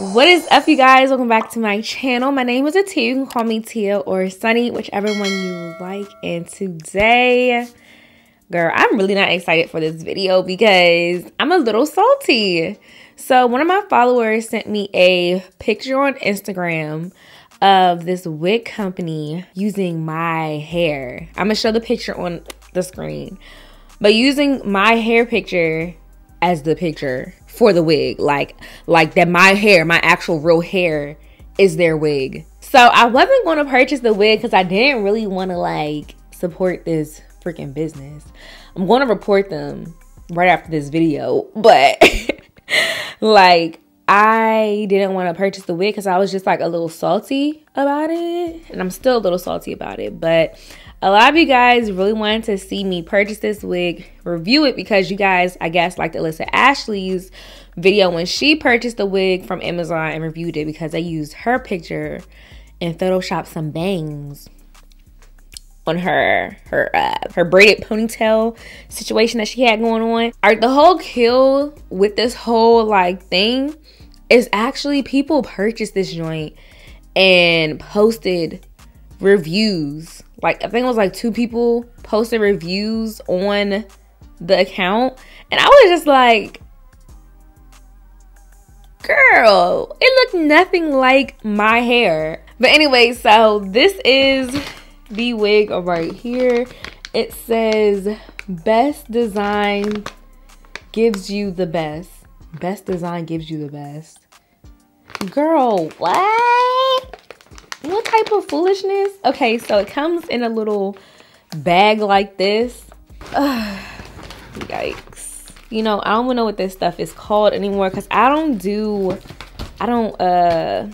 What is up, you guys? Welcome back to my channel. My name is Atia. You can call me Tia or Sunny, whichever one you like. And today, girl, I'm really not excited for this video because I'm a little salty. So one of my followers sent me a picture on Instagram of this wig company using my hair. I'm gonna show the picture on the screen, but using my hair picture as the picture for the wig, like that my hair, my actual real hair, is their wig. So I wasn't going to purchase the wig because I didn't really want to like support this freaking business. I'm going to report them right after this video, but like I didn't want to purchase the wig because I was just like a little salty about it, and I'm still a little salty about it. But a lot of you guys really wanted to see me purchase this wig, review it, because you guys, I guess, like to listen to Ashley's video when she purchased the wig from Amazon and reviewed it because they used her picture and photoshopped some bangs on her braided ponytail situation that she had going on. All right, the whole kill with this whole like thing is actually people purchased this joint and posted reviews. Like I think it was like 2 people posted reviews on the account, and I was just like, girl, it looked nothing like my hair. But anyway, so this is the wig right here. It says best design gives you the best. Best design gives you the best. Girl, what? What type of foolishness? Okay, so it comes in a little bag like this. Yikes. You know, I don't even know what this stuff is called anymore because I don't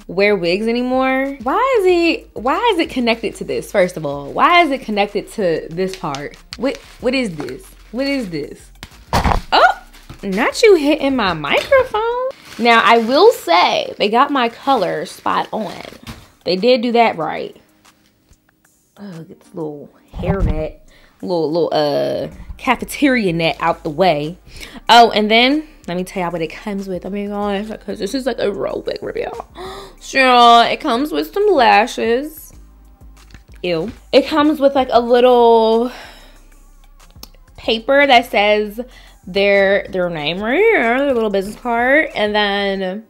wear wigs anymore. Why is it connected to this? First of all, why is it connected to this part? What is this? What is this? Oh, not you hitting my microphone. Now I will say they got my color spot on. They did do that right. Oh, get this little hair net, little cafeteria net out the way. Oh, and then let me tell y'all what it comes with. I mean, guys, because this is like a real wig review. Sure, it comes with some lashes. Ew. It comes with like a little paper that says their name right here, their little business card, and then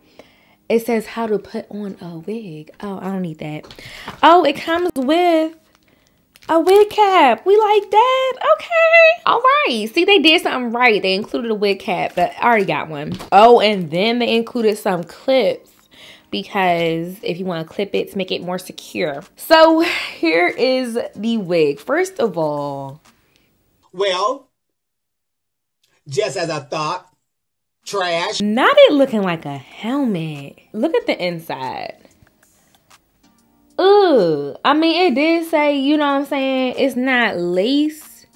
it says how to put on a wig. Oh, I don't need that. Oh, it comes with a wig cap. We like that. Okay. All right. See, they did something right. They included a wig cap, but I already got one. Oh, and then they included some clips because if you want to clip it to make it more secure. So here is the wig. First of all, well, just as I thought. Trash. Not it looking like a helmet. Look at the inside. Ugh. I mean, it did say, you know what I'm saying, it's not lace.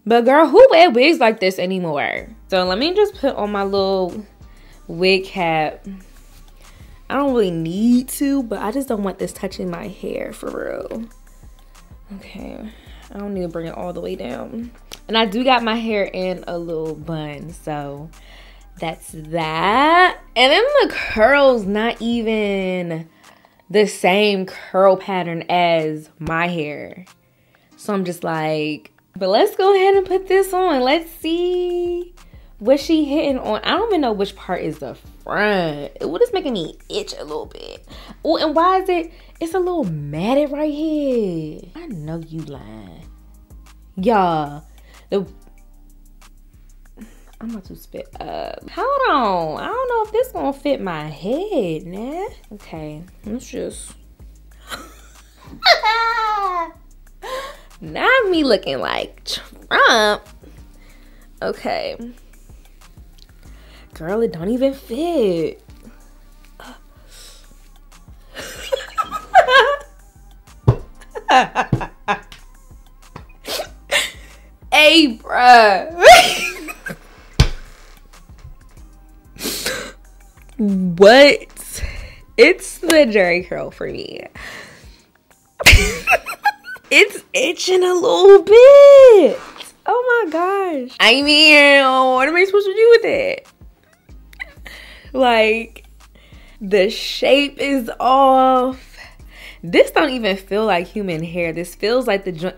But girl, who wear wigs like this anymore? So let me just put on my little wig cap. I don't really need to, but I just don't want this touching my hair for real. Okay. I don't need to bring it all the way down. And I do got my hair in a little bun, so that's that. And then the curl's not even the same curl pattern as my hair. So I'm just like, but let's go ahead and put this on. Let's see what she hitting on. I don't even know which part is the front. What is making me itch a little bit? Oh, and why is it's a little matted right here? I know you lying. Y'all, I'm about to spit up. Hold on. I don't know if this gonna fit my head, nah. Okay, let's just. Not me looking like Trump. Okay. Girl, it don't even fit. Hey, bruh. What? It's the jerry curl for me. It's itching a little bit. Oh my gosh. I mean, what am I supposed to do with it? Like, The shape is off. This don't even feel like human hair. This feels like the joint.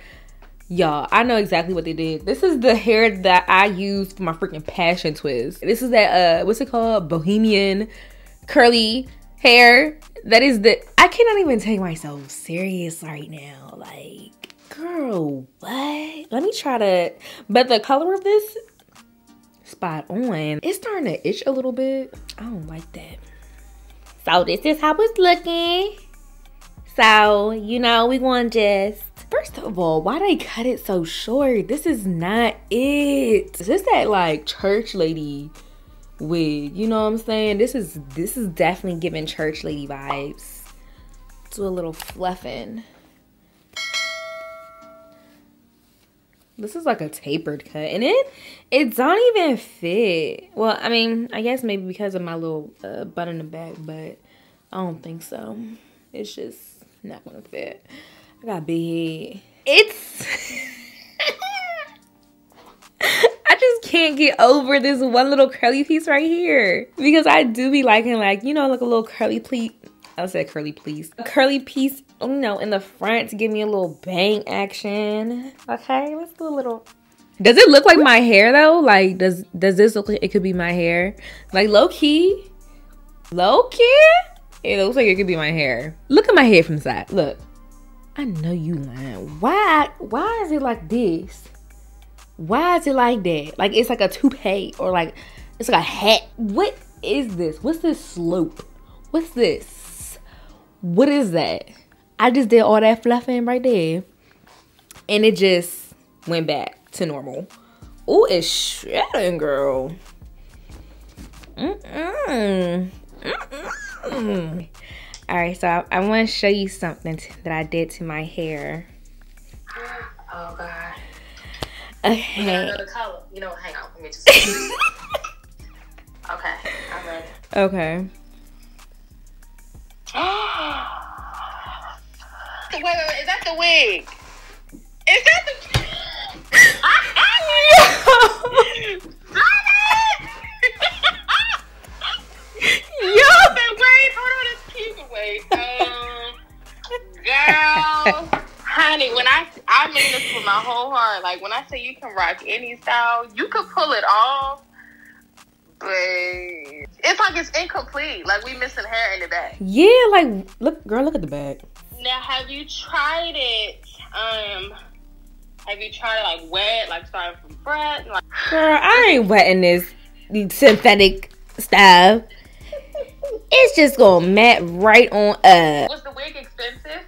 Y'all, I know exactly what they did. This is the hair that I used for my freaking passion twist. This is that, what's it called? Bohemian curly hair. That is the, I cannot even take myself serious right now. Like, girl, what? Let me try to, but the color of this, spot on. It's starting to itch a little bit. I don't like that. So this is how it's looking. So, you know, we gonna just, first of all, why they cut it so short? This is not it. This is that like church lady wig, you know what I'm saying? This is definitely giving church lady vibes. Do a little fluffing. This is like a tapered cut, and it don't even fit. Well, I mean, I guess maybe because of my little bun in the back, but I don't think so. It's just not gonna fit. I got big head. It's I just can't get over this one little curly piece right here, because I do be liking, like, you know, like a little curly pleat. I said curly please. A curly piece, you know, in the front to give me a little bang action. Okay, let's do a little. Does it look like my hair though? Like, does this look like it could be my hair? Like low key? Low key? It looks like it could be my hair. Look at my hair from the side. Look. I know you lying. Why is it like this? Why is it like that? Like it's like a toupee, or like it's like a hat. What is this? What's this slope? What's this? What is that? I just did all that fluffing right there, and it just went back to normal. Ooh, it's shredding, girl. All right, so I want to show you something that I did to my hair. Oh God. Okay. We got another color. You know, hang on. Let me just. Okay, I'm ready. Okay. Wait, is that the wig? Is that the? Wait, hold on, let's keep it. Wait, girl, honey, when I mean this with my whole heart. Like when I say you can rock any style, you could pull it off, but it's like it's incomplete. Like we missing hair in the back. Yeah, like look, girl, look at the back. Now, have you tried it? Have you tried it like wet, like starting from front? Like, girl, I ain't wetting this synthetic stuff. It's just gonna mat right on up. Was the wig expensive?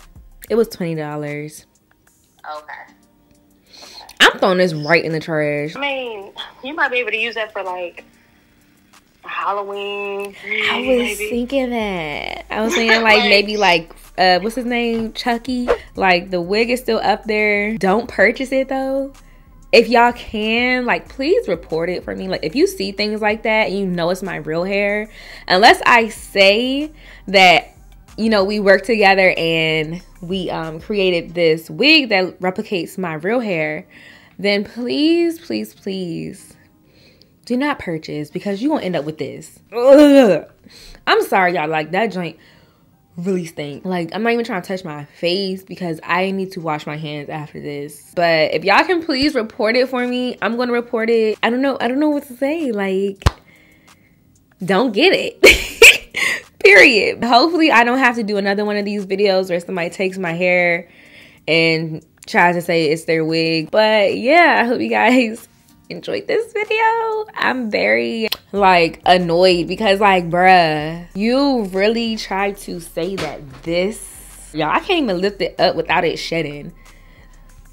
It was $20. Okay. I'm throwing this right in the trash. I mean, you might be able to use that for like Halloween. I was thinking that. I was thinking like maybe like what's his name? Chucky. Like the wig is still up there. Don't purchase it though. If y'all can, like, please report it for me. Like, if you see things like that and you know it's my real hair, unless I say that, you know, we worked together and we created this wig that replicates my real hair, then please, please, please do not purchase, because you're gonna end up with this. Ugh. I'm sorry, y'all. Like, that joint really stink. Like, I'm not even trying to touch my face because I need to wash my hands after this. But if y'all can please report it for me, I'm gonna report it. I don't know what to say. Like, don't get it. Period. Hopefully I don't have to do another one of these videos where somebody takes my hair and tries to say it's their wig. But yeah, I hope you guys enjoyed this video. I'm very like annoyed because like, bruh, you really tried to say that this, y'all, I can't even lift it up without it shedding.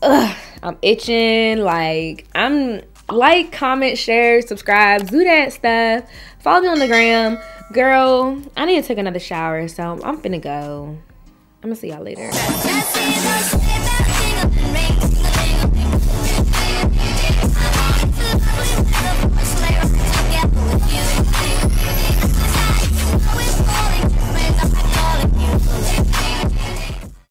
Ugh, I'm itching. Like, I'm like, comment, share, subscribe, do that stuff. Follow me on the gram. Girl, I need to take another shower, so I'm finna go. I'm gonna see y'all later.